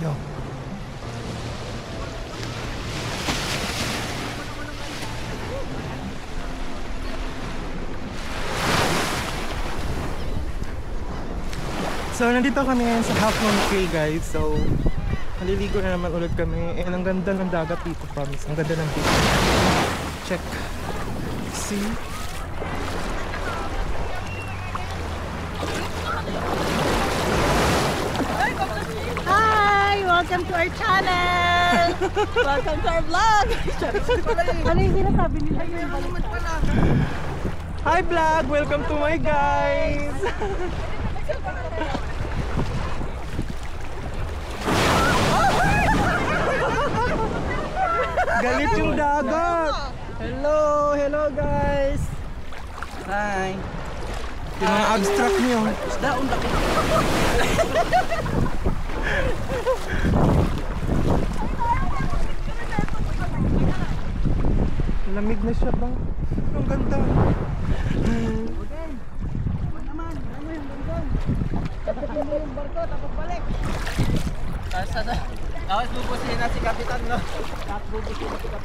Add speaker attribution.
Speaker 1: you. So, nandito kami ngayon sa Half Moon Cay, guys. So, maliligo na naman ulit kami. And ang ganda ng dagat dito, promise. Ang ganda ng dito. Check. See?
Speaker 2: Hi! Welcome to our channel! Welcome to our vlog! Ano yung sinasabi nila?
Speaker 1: Hi vlog! Welcome to my guys! Galit yung dagat! Hello! Hello guys!
Speaker 3: Hi.
Speaker 1: Yung mga abstract nyo.
Speaker 3: Daon laki.
Speaker 1: Lamig na siya ba? Ang ganda.
Speaker 2: Yung barko, tapos balik.
Speaker 3: Tapos bubusin na si Kapitan, no? Tapos bubusin na si Kapitan.